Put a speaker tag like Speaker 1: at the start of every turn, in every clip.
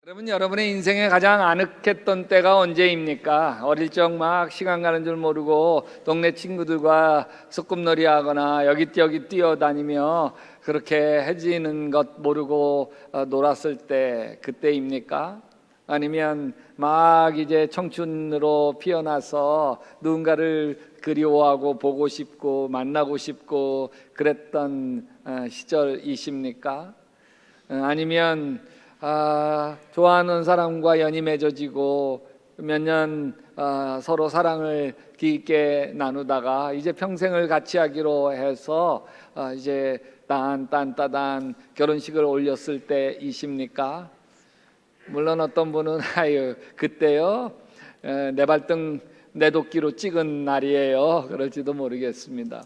Speaker 1: 여러분, 여러분의 인생에 가장 아늑했던 때가 언제입니까? 어릴 적 막 시간 가는 줄 모르고 동네 친구들과 소꿉놀이 하거나 여기 뛰어다니며 그렇게 해지는 것 모르고 놀았을 때, 그때입니까? 아니면 막 이제 청춘으로 피어나서 누군가를 그리워하고 보고 싶고 만나고 싶고 그랬던 시절이십니까? 아니면 좋아하는 사람과 연이 맺어지고 몇 년 서로 사랑을 깊게 나누다가 이제 평생을 같이 하기로 해서 이제 딴딴따단 결혼식을 올렸을 때이십니까? 물론 어떤 분은 아유 그때요 내 발등 내 도끼로 찍은 날이에요 그럴지도 모르겠습니다.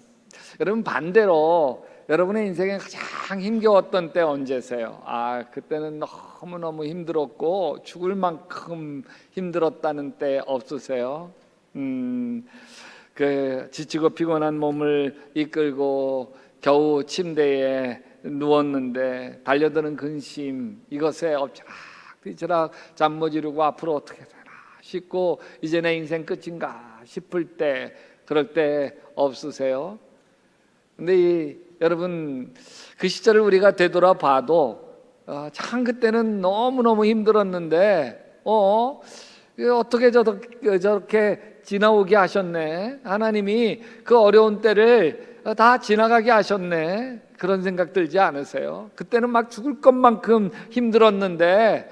Speaker 1: 여러분, 반대로 여러분의 인생에 가장 힘겨웠던 때 언제세요? 그때는 너무너무 힘들었고 죽을 만큼 힘들었다는 때 없으세요? 그 지치고 피곤한 몸을 이끌고 겨우 침대에 누웠는데 달려드는 근심, 이것에 엎치락뒤치락 잠 못 이루고 앞으로 어떻게 되나 싶고 이제 내 인생 끝인가 싶을 때, 그럴 때 없으세요? 근데 여러분, 그 시절을 우리가 되돌아봐도 참 그때는 너무너무 힘들었는데 어떻게 저렇게 지나오게 하셨네, 하나님이 그 어려운 때를 다 지나가게 하셨네, 그런 생각 들지 않으세요? 그때는 막 죽을 것만큼 힘들었는데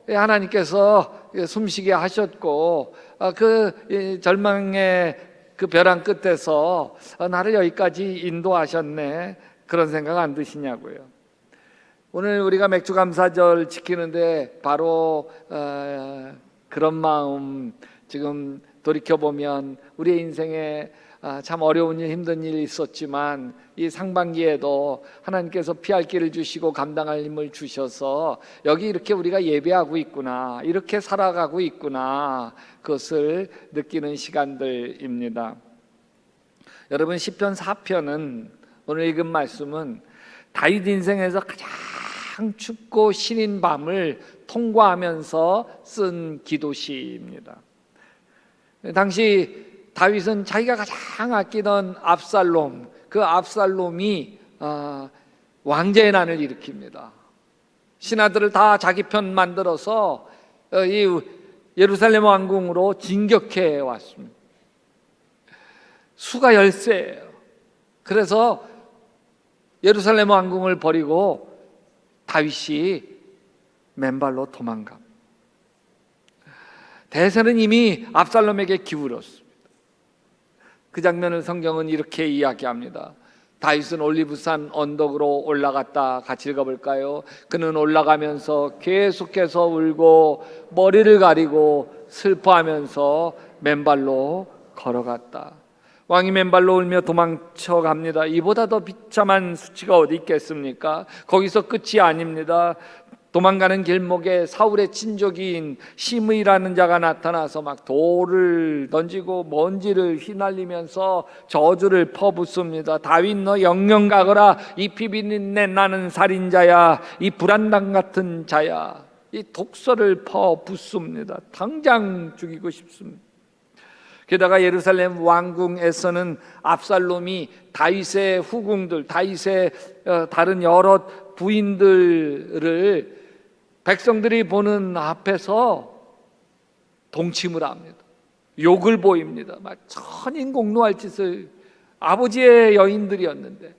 Speaker 1: 하나님께서 숨쉬게 하셨고 그 절망의 그 벼랑 끝에서 나를 여기까지 인도하셨네, 그런 생각 안 드시냐고요. 오늘 우리가 맥주감사절 지키는데 바로 그런 마음, 지금 돌이켜보면 우리의 인생에 참 어려운 일, 힘든 일이 있었지만 이 상반기에도 하나님께서 피할 길을 주시고 감당할 힘을 주셔서 여기 이렇게 우리가 예배하고 있구나, 이렇게 살아가고 있구나, 그것을 느끼는 시간들입니다. 여러분, 시편 4편은, 오늘 읽은 말씀은 다윗 인생에서 가장 춥고 시린 밤을 통과하면서 쓴 기도시입니다. 당시 다윗은 자기가 가장 아끼던 압살롬, 그 압살롬이 왕제의 난을 일으킵니다. 신하들을 다 자기 편 만들어서 이 예루살렘 왕궁으로 진격해 왔습니다. 수가 10세예요. 그래서 예루살렘 왕궁을 버리고 다윗이 맨발로 도망갑니다. 대세는 이미 압살롬에게 기울었습니다. 그 장면을 성경은 이렇게 이야기합니다. 다윗은 올리브산 언덕으로 올라갔다. 같이 읽어볼까요? 그는 올라가면서 계속해서 울고 머리를 가리고 슬퍼하면서 맨발로 걸어갔다. 왕이 맨발로 울며 도망쳐갑니다. 이보다 더 비참한 수치가 어디 있겠습니까? 거기서 끝이 아닙니다. 도망가는 길목에 사울의 친족인 시므이라는 자가 나타나서 막 돌을 던지고 먼지를 휘날리면서 저주를 퍼붓습니다. 다윗, 너 영영 가거라. 이 피비린내 나는 살인자야, 이 불안당 같은 자야. 이 독설을 퍼붓습니다. 당장 죽이고 싶습니다. 게다가 예루살렘 왕궁에서는 압살롬이 다윗의 후궁들, 다윗의 다른 여러 부인들을 백성들이 보는 앞에서 동침을 합니다. 욕을 보입니다. 막 천인공노할 짓을, 아버지의 여인들이었는데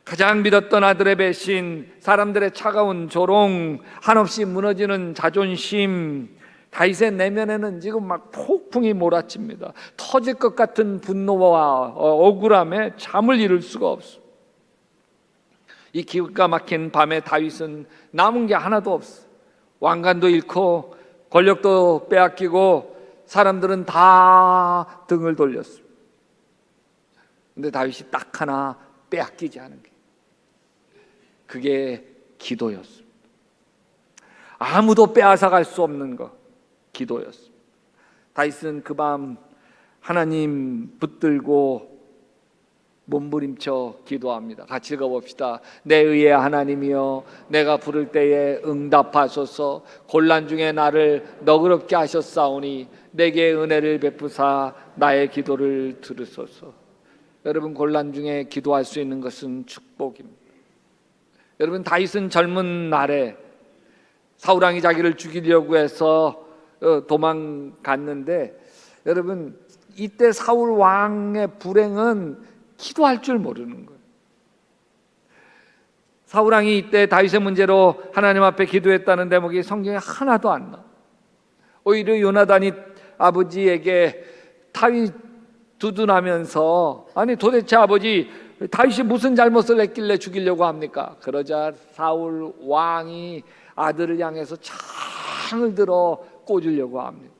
Speaker 1: 가장 믿었던 아들의 배신, 사람들의 차가운 조롱, 한없이 무너지는 자존심, 다윗의 내면에는 지금 막 폭풍이 몰아칩니다. 터질 것 같은 분노와 억울함에 잠을 이룰 수가 없어. 이 기가 막힌 밤에 다윗은 남은 게 하나도 없어. 왕관도 잃고 권력도 빼앗기고 사람들은 다 등을 돌렸습니다. 근데 다윗이 딱 하나 빼앗기지 않은 게, 그게 기도였습니다. 아무도 빼앗아갈 수 없는 것, 기도였습니다. 다윗은 그 밤 하나님 붙들고 몸부림쳐 기도합니다. 같이 읽어봅시다. 내 의의 하나님이여, 내가 부를 때에 응답하소서. 곤란 중에 나를 너그럽게 하셨사오니 내게 은혜를 베푸사 나의 기도를 들으소서. 여러분, 곤란 중에 기도할 수 있는 것은 축복입니다. 여러분, 다윗은 젊은 날에 사울왕이 자기를 죽이려고 해서 도망갔는데, 여러분, 이때 사울 왕의 불행은 기도할 줄 모르는 거예요. 사울 왕이 이때 다윗의 문제로 하나님 앞에 기도했다는 대목이 성경에 하나도 안 나와. 오히려 요나단이 아버지에게 다윗 두둔하면서, 아니 도대체 아버지 다윗이 무슨 잘못을 했길래 죽이려고 합니까? 그러자 사울 왕이 아들을 향해서 창을 들어 꽂으려고 합니다.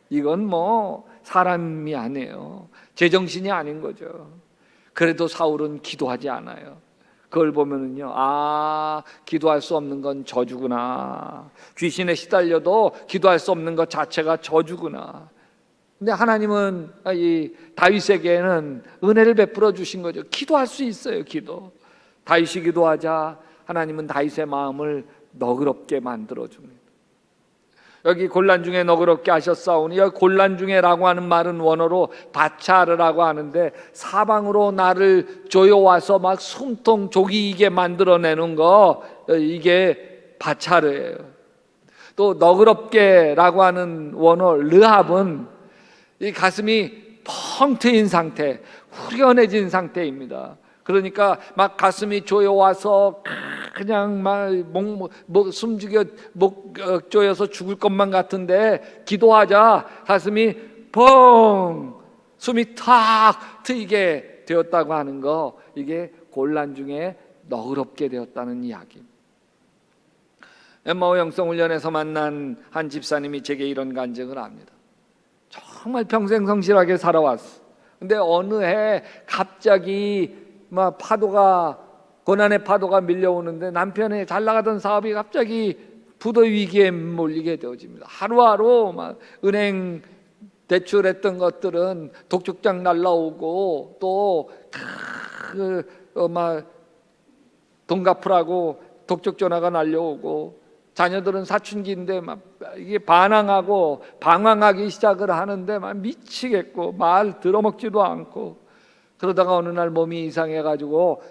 Speaker 1: 이건 뭐 사람이 아니에요. 제정신이 아닌 거죠. 그래도 사울은 기도하지 않아요. 그걸 보면은요, 아, 기도할 수 없는 건 저주구나. 귀신에 시달려도 기도할 수 없는 것 자체가 저주구나. 근데 하나님은 이 다윗에게는 은혜를 베풀어 주신 거죠. 기도할 수 있어요. 기도. 다윗이 기도하자 하나님은 다윗의 마음을 너그럽게 만들어 줍니다. 여기 곤란 중에 너그럽게 하셨사오니, 여기 곤란 중에라고 하는 말은 원어로 바차르라고 하는데, 사방으로 나를 조여와서 막 숨통 조기게 만들어내는 거, 이게 바차르예요. 또 너그럽게라고 하는 원어 르합은 이 가슴이 펑 트인 상태, 후련해진 상태입니다. 그러니까 막 가슴이 조여와서 그냥 막 숨죽여 목 조여서 죽을 것만 같은데, 기도하자 가슴이 펑, 숨이 탁 트이게 되었다고 하는 거, 이게 곤란 중에 너그럽게 되었다는 이야기. 엠마오 영성훈련에서 만난 한 집사님이 제게 이런 간증을 합니다. 정말 평생 성실하게 살아왔어. 근데 어느 해 갑자기 막 고난의 파도가 밀려오는데, 남편의 잘 나가던 사업이 갑자기 부도 위기에 몰리게 되어집니다. 하루하루 막 은행 대출했던 것들은 독촉장 날라오고, 또 돈 갚으라고 독촉 전화가 날려오고, 자녀들은 사춘기인데 막 이게 반항하고 방황하기 시작을 하는데 막 미치겠고, 말 들어먹지도 않고, 그러다가 어느 날 몸이 이상해가지고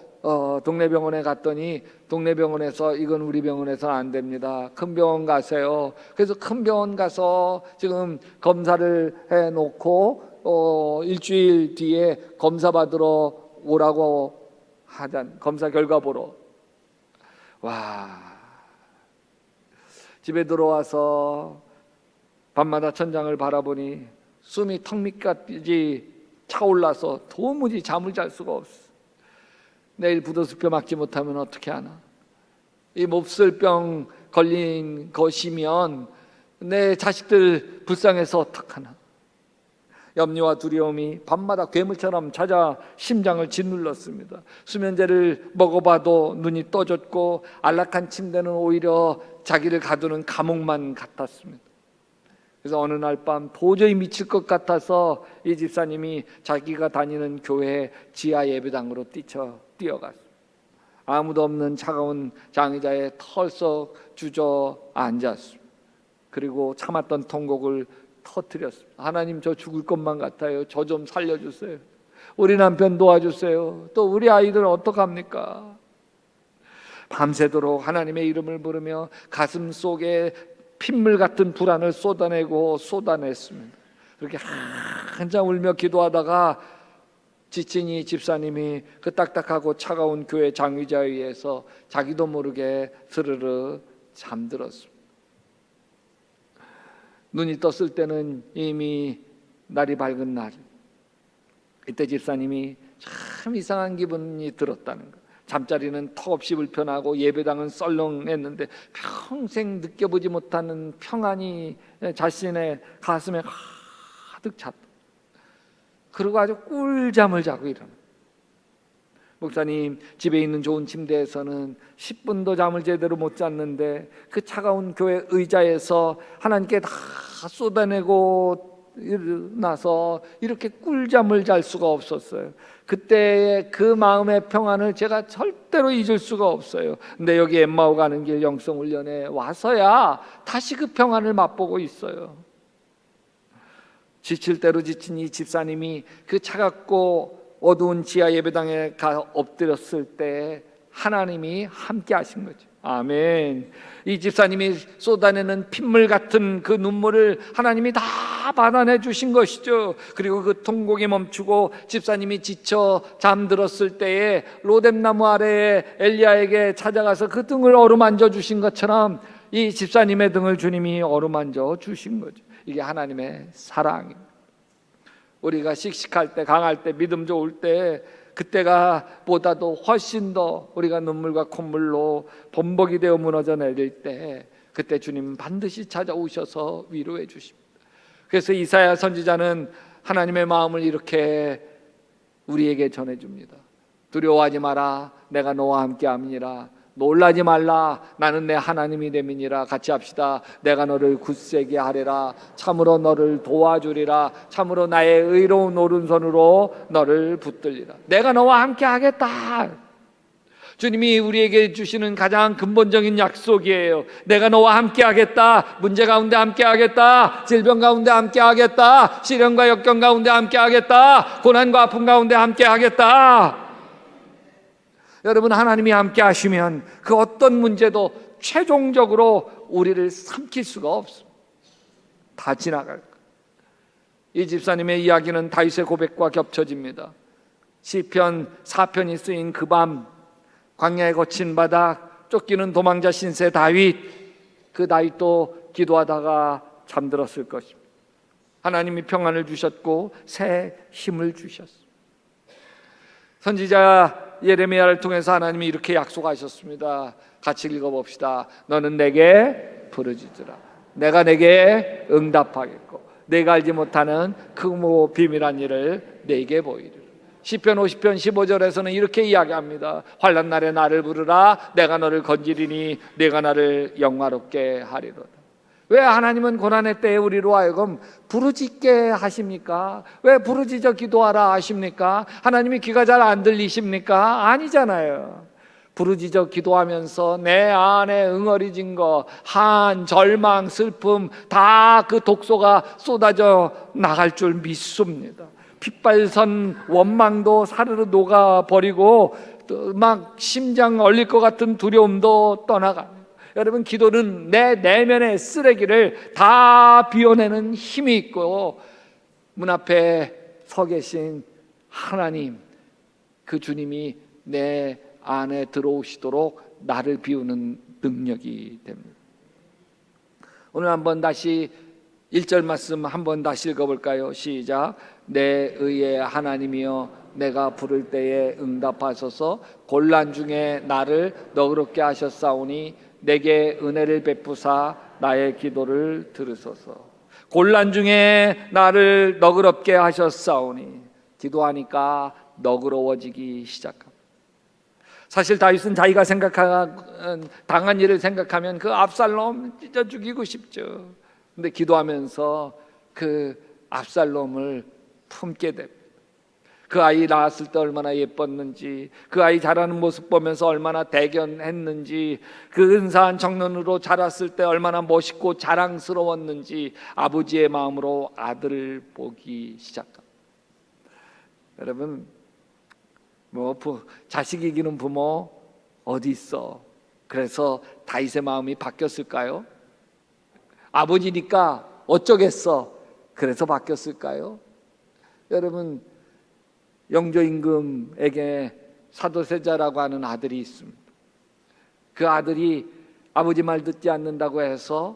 Speaker 1: 동네 병원에 갔더니, 동네 병원에서 이건 우리 병원에서는 안 됩니다. 큰 병원 가세요. 그래서 큰 병원 가서 지금 검사를 해놓고 일주일 뒤에 검사 받으러 오라고 하단, 검사 결과 보러. 와, 집에 들어와서 밤마다 천장을 바라보니 숨이 턱 밑까지 차올라서 도무지 잠을 잘 수가 없어. 내일 부도수표 맞지 못하면 어떻게 하나? 이 몹쓸병 걸린 것이면 내 자식들 불쌍해서 어떡하나? 염려와 두려움이 밤마다 괴물처럼 찾아 심장을 짓눌렀습니다. 수면제를 먹어봐도 눈이 떠졌고, 안락한 침대는 오히려 자기를 가두는 감옥만 같았습니다. 그래서 어느 날 밤 도저히 미칠 것 같아서 이 집사님이 자기가 다니는 교회 지하 예배당으로 뛰어갔어요. 아무도 없는 차가운 장의자에 털썩 주저앉았습니다. 그리고 참았던 통곡을 터뜨렸습니다. 하나님, 저 죽을 것만 같아요. 저 좀 살려주세요. 우리 남편 도와주세요. 또 우리 아이들 어떡합니까? 밤새도록 하나님의 이름을 부르며 가슴 속에 핏물 같은 불안을 쏟아냈습니다. 그렇게 한참 울며 기도하다가 지친 이 집사님이 그 딱딱하고 차가운 교회 장의자에 의해서 자기도 모르게 스르르 잠들었습니다. 눈이 떴을 때는 이미 날이 밝은 날. 이때 집사님이 참 이상한 기분이 들었다는 거. 잠자리는 턱없이 불편하고 예배당은 썰렁했는데 평생 느껴보지 못하는 평안이 자신의 가슴에 가득 찼다. 그리고 아주 꿀잠을 자고 일어나. 목사님, 집에 있는 좋은 침대에서는 10분도 잠을 제대로 못 잤는데 그 차가운 교회 의자에서 하나님께 다 쏟아내고 일어나서 이렇게 꿀잠을 잘 수가 없었어요. 그때의 그 마음의 평안을 제가 절대로 잊을 수가 없어요. 근데 여기 엠마오 가는 길 영성훈련에 와서야 다시 그 평안을 맛보고 있어요. 지칠 대로 지친 이 집사님이 그 차갑고 어두운 지하 예배당에 가 엎드렸을 때 하나님이 함께 하신 거죠. 아멘. 이 집사님이 쏟아내는 핏물 같은 그 눈물을 하나님이 다 받아내 주신 것이죠. 그리고 그 통곡이 멈추고 집사님이 지쳐 잠들었을 때에 로뎀나무 아래에 엘리야에게 찾아가서 그 등을 어루만져 주신 것처럼 이 집사님의 등을 주님이 어루만져 주신 거죠. 이게 하나님의 사랑입니다. 우리가 씩씩할 때, 강할 때, 믿음 좋을 때, 그때가 보다도 훨씬 더 우리가 눈물과 콧물로 범벅이 되어 무너져 내릴 때, 그때 주님 반드시 찾아오셔서 위로해 주십니다. 그래서 이사야 선지자는 하나님의 마음을 이렇게 우리에게 전해줍니다. 두려워하지 마라, 내가 너와 함께 함이니라. 놀라지 말라, 나는 내 하나님이 됨이니라. 같이 합시다. 내가 너를 굳세게 하리라. 참으로 너를 도와주리라. 참으로 나의 의로운 오른손으로 너를 붙들리라. 내가 너와 함께 하겠다. 주님이 우리에게 주시는 가장 근본적인 약속이에요. 내가 너와 함께 하겠다. 문제 가운데 함께 하겠다. 질병 가운데 함께 하겠다. 시련과 역경 가운데 함께 하겠다. 고난과 아픔 가운데 함께 하겠다. 여러분, 하나님이 함께 하시면 그 어떤 문제도 최종적으로 우리를 삼킬 수가 없습니다. 다 지나갈 거예요. 이 집사님의 이야기는 다윗의 고백과 겹쳐집니다. 시편 4편이 쓰인 그 밤, 광야에 거친 바닥, 쫓기는 도망자 신세 다윗, 그 다윗도 기도하다가 잠들었을 것입니다. 하나님이 평안을 주셨고 새 힘을 주셨습니다. 선지자 예레미야를 통해서 하나님이 이렇게 약속하셨습니다. 같이 읽어봅시다. 너는 내게 부르짖으라. 내가 내게 응답하겠고 내가 알지 못하는 크고 비밀한 일을 내게 보이리라. 시편 50편 15절에서는 이렇게 이야기합니다. 환난 날에 나를 부르라. 내가 너를 건지리니 내가 나를 영화롭게 하리로다. 왜 하나님은 고난의 때에 우리로 하여금 부르짖게 하십니까? 왜 부르짖어 기도하라 하십니까? 하나님이 귀가 잘 안 들리십니까? 아니잖아요. 부르짖어 기도하면서 내 안에 응어리진 거, 한, 절망, 슬픔 다 그 독소가 쏟아져 나갈 줄 믿습니다. 핏발선 원망도 사르르 녹아버리고 막 심장 얼릴 것 같은 두려움도 떠나갑니다. 여러분, 기도는 내 내면의 쓰레기를 다 비워내는 힘이 있고 문 앞에 서 계신 하나님, 그 주님이 내 안에 들어오시도록 나를 비우는 능력이 됩니다. 오늘 한번 다시 1절 말씀 한번 다시 읽어볼까요? 시작. 내 의의 하나님이여 내가 부를 때에 응답하소서. 곤란 중에 나를 너그럽게 하셨사오니 내게 은혜를 베푸사 나의 기도를 들으소서. 곤란 중에 나를 너그럽게 하셨사오니, 기도하니까 너그러워지기 시작합니다. 사실 다윗은 자기가 당한 일을 생각하면 그 압살롬 찢어 죽이고 싶죠. 근데 기도하면서 그 압살롬을 품게 됩니다. 그 아이 낳았을 때 얼마나 예뻤는지, 그 아이 자라는 모습 보면서 얼마나 대견했는지, 그 은사한 청년으로 자랐을 때 얼마나 멋있고 자랑스러웠는지 아버지의 마음으로 아들을 보기 시작합니다. 여러분, 자식 이기는 부모 어디 있어? 그래서 다윗의 마음이 바뀌었을까요? 아버지니까 어쩌겠어? 그래서 바뀌었을까요? 여러분, 영조임금에게 사도세자라고 하는 아들이 있습니다. 그 아들이 아버지 말 듣지 않는다고 해서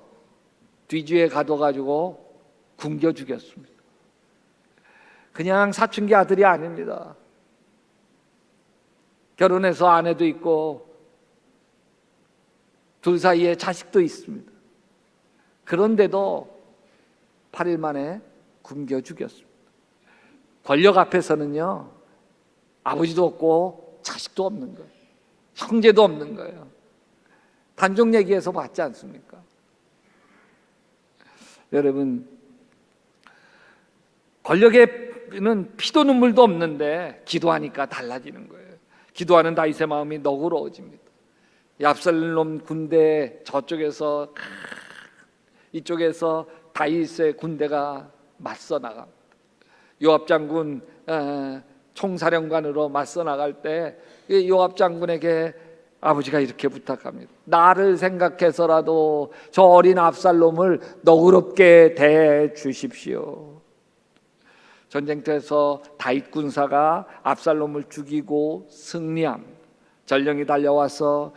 Speaker 1: 뒤주에 가둬가지고 굶겨 죽였습니다. 그냥 사춘기 아들이 아닙니다. 결혼해서 아내도 있고 둘 사이에 자식도 있습니다. 그런데도 8일 만에 굶겨 죽였습니다. 권력 앞에서는요, 아버지도 없고 자식도 없는 거예요. 형제도 없는 거예요. 단종 얘기에서 봤지 않습니까? 여러분, 권력에는 피도 눈물도 없는데 기도하니까 달라지는 거예요. 기도하는 다윗의 마음이 너그러워집니다. 이 압살롬 군대 저쪽에서 이쪽에서 다윗의 군대가 맞서 나갑니다. 요압 장군 총사령관으로 맞서 나갈 때 요압 장군에게 아버지가 이렇게 부탁합니다. 나를 생각해서라도 저 어린 압살롬을 너그럽게 대해 주십시오. 전쟁터에서 다윗 군사가 압살롬을 죽이고 승리합니다. 전령이 달려와서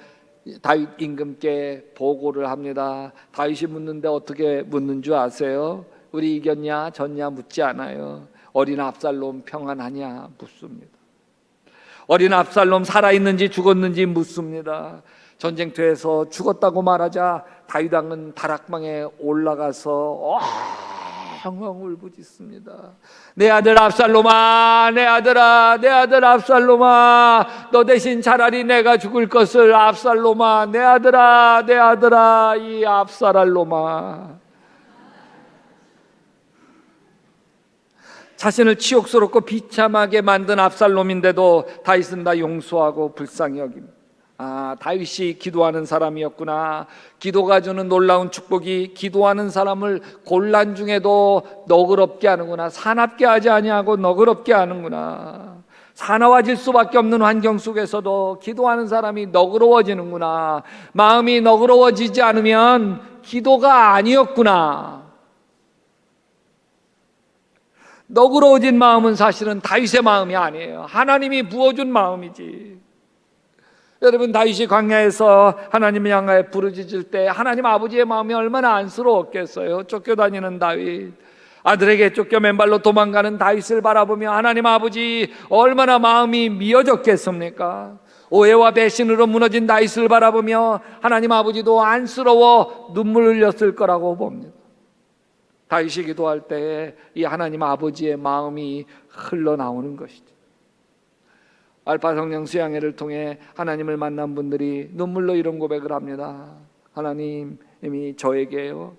Speaker 1: 다윗 임금께 보고를 합니다. 다윗이 묻는데 어떻게 묻는 줄 아세요? 우리 이겼냐 졌냐 묻지 않아요. 어린 압살롬 평안하냐 묻습니다. 어린 압살롬 살아있는지 죽었는지 묻습니다. 전쟁터에서 죽었다고 말하자 다윗 왕은 다락방에 올라가서 엉엉 울부짖습니다. 내 아들 압살롬아, 내 아들아, 내 아들 압살롬아, 너 대신 차라리 내가 죽을 것을. 압살롬아, 내 아들아, 내 아들아, 이 압살롬아. 자신을 치욕스럽고 비참하게 만든 압살롬인데도 다윗은 다 용서하고 불쌍히 여깁니다. 다윗이 기도하는 사람이었구나. 기도가 주는 놀라운 축복이 기도하는 사람을 곤란 중에도 너그럽게 하는구나. 사납게 하지 아니하고 너그럽게 하는구나. 사나워질 수밖에 없는 환경 속에서도 기도하는 사람이 너그러워지는구나. 마음이 너그러워지지 않으면 기도가 아니었구나. 너그러워진 마음은 사실은 다윗의 마음이 아니에요. 하나님이 부어준 마음이지. 여러분, 다윗이 광야에서 하나님을 향하여 부르짖을 때 하나님 아버지의 마음이 얼마나 안쓰러웠겠어요. 쫓겨다니는 다윗, 아들에게 쫓겨 맨발로 도망가는 다윗을 바라보며 하나님 아버지 얼마나 마음이 미어졌겠습니까? 오해와 배신으로 무너진 다윗을 바라보며 하나님 아버지도 안쓰러워 눈물 흘렸을 거라고 봅니다. 다윗이 기도할 때에 이 하나님 아버지의 마음이 흘러나오는 것이죠. 알파 성령 수양회를 통해 하나님을 만난 분들이 눈물로 이런 고백을 합니다. 하나님이 저에게요,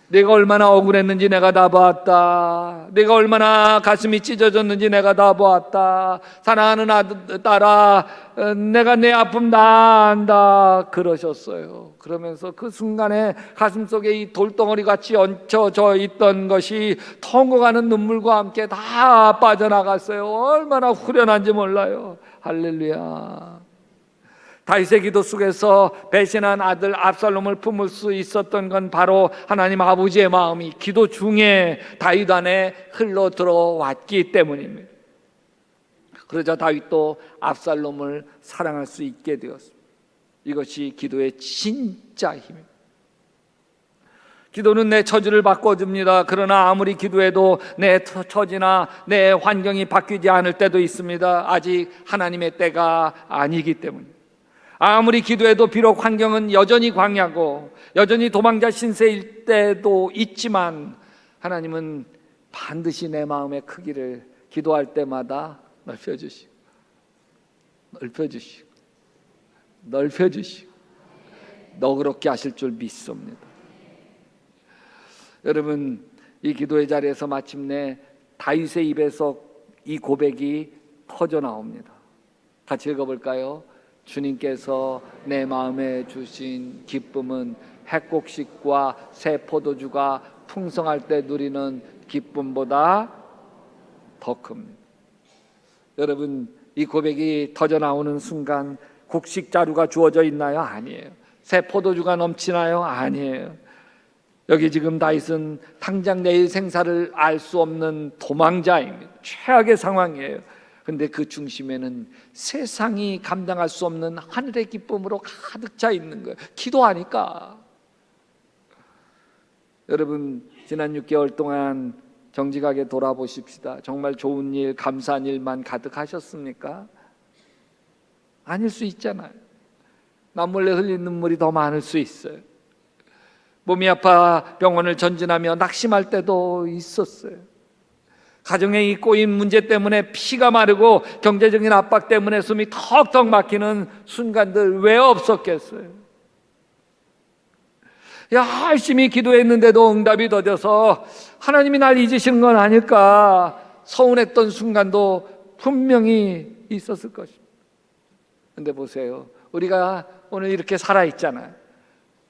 Speaker 1: 내가 얼마나 억울했는지 내가 다 보았다. 내가 얼마나 가슴이 찢어졌는지 내가 다 보았다. 사랑하는 아들, 딸아, 내가 내 아픔 다 안다. 그러셨어요. 그러면서 그 순간에 가슴속에 이 돌덩어리 같이 얹혀져 있던 것이 통곡하는 눈물과 함께 다 빠져나갔어요. 얼마나 후련한지 몰라요. 할렐루야. 다윗의 기도 속에서 배신한 아들 압살롬을 품을 수 있었던 건 바로 하나님 아버지의 마음이 기도 중에 다윗 안에 흘러 들어왔기 때문입니다. 그러자 다윗도 압살롬을 사랑할 수 있게 되었습니다. 이것이 기도의 진짜 힘입니다. 기도는 내 처지를 바꿔줍니다. 그러나 아무리 기도해도 내 처지나 내 환경이 바뀌지 않을 때도 있습니다. 아직 하나님의 때가 아니기 때문입니다. 아무리 기도해도 비록 환경은 여전히 광야고 여전히 도망자 신세일 때도 있지만 하나님은 반드시 내 마음의 크기를 기도할 때마다 넓혀주시고 너그럽게 하실 줄 믿습니다. 여러분, 이 기도의 자리에서 마침내 다윗의 입에서 이 고백이 터져 나옵니다. 같이 읽어볼까요? 주님께서 내 마음에 주신 기쁨은 핵곡식과 새 포도주가 풍성할 때 누리는 기쁨보다 더 큽니다. 여러분, 이 고백이 터져 나오는 순간 곡식 자루가 주어져 있나요? 아니에요. 새 포도주가 넘치나요? 아니에요. 여기 지금 다윗은 당장 내일 생사를 알 수 없는 도망자입니다. 최악의 상황이에요. 근데 그 중심에는 세상이 감당할 수 없는 하늘의 기쁨으로 가득 차 있는 거예요. 기도하니까. 여러분, 지난 6개월 동안 정직하게 돌아보십시다. 정말 좋은 일, 감사한 일만 가득하셨습니까? 아닐 수 있잖아요. 남몰래 흘린 눈물이 더 많을 수 있어요. 몸이 아파 병원을 전진하며 낙심할 때도 있었어요. 가정에 이 꼬인 문제 때문에 피가 마르고 경제적인 압박 때문에 숨이 턱턱 막히는 순간들 왜 없었겠어요? 열심히 기도했는데도 응답이 더뎌서 하나님이 날 잊으시는 건 아닐까 서운했던 순간도 분명히 있었을 것입니다. 근데 보세요, 우리가 오늘 이렇게 살아있잖아요.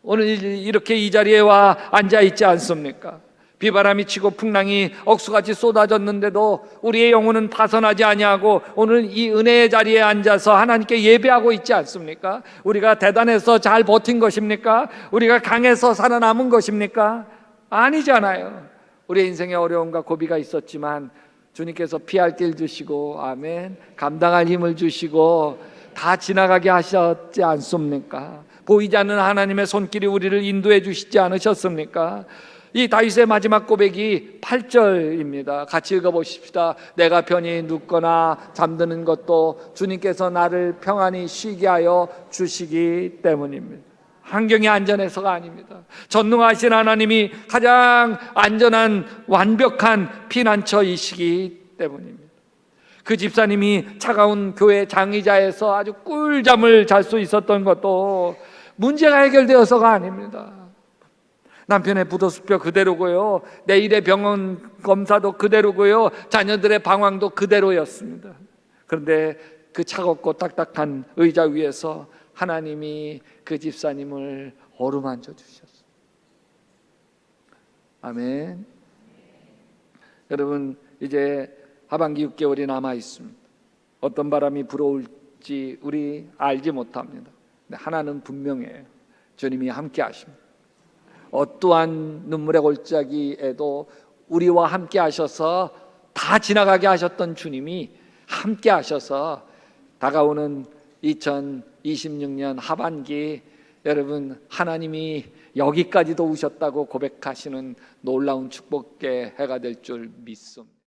Speaker 1: 오늘 이렇게 이 자리에 와 앉아있지 않습니까? 비바람이 치고 풍랑이 억수같이 쏟아졌는데도 우리의 영혼은 파선하지 아니하고 오늘 이 은혜의 자리에 앉아서 하나님께 예배하고 있지 않습니까? 우리가 대단해서 잘 버틴 것입니까? 우리가 강해서 살아남은 것입니까? 아니잖아요. 우리의 인생에 어려움과 고비가 있었지만 주님께서 피할 길 주시고, 아멘, 감당할 힘을 주시고 다 지나가게 하셨지 않습니까? 보이지 않는 하나님의 손길이 우리를 인도해 주시지 않으셨습니까? 이 다윗의 마지막 고백이 8절입니다. 같이 읽어보십시다. 내가 편히 눕거나 잠드는 것도 주님께서 나를 평안히 쉬게 하여 주시기 때문입니다. 환경이 안전해서가 아닙니다. 전능하신 하나님이 가장 안전한 완벽한 피난처이시기 때문입니다. 그 집사님이 차가운 교회 장의자에서 아주 꿀잠을 잘 수 있었던 것도 문제가 해결되어서가 아닙니다. 남편의 부도수표 그대로고요, 내일의 병원 검사도 그대로고요, 자녀들의 방황도 그대로였습니다. 그런데 그 차갑고 딱딱한 의자 위에서 하나님이 그 집사님을 어루만져 주셨어요. 아멘. 여러분, 이제 하반기 6개월이 남아 있습니다. 어떤 바람이 불어올지 우리 알지 못합니다. 근데 하나는 분명해요. 주님이 함께 하십니다. 어떠한 눈물의 골짜기에도 우리와 함께 하셔서 다 지나가게 하셨던 주님이 함께 하셔서 다가오는 2026년 하반기, 여러분, 하나님이 여기까지도 오셨다고 고백하시는 놀라운 축복의 해가 될 줄 믿습니다.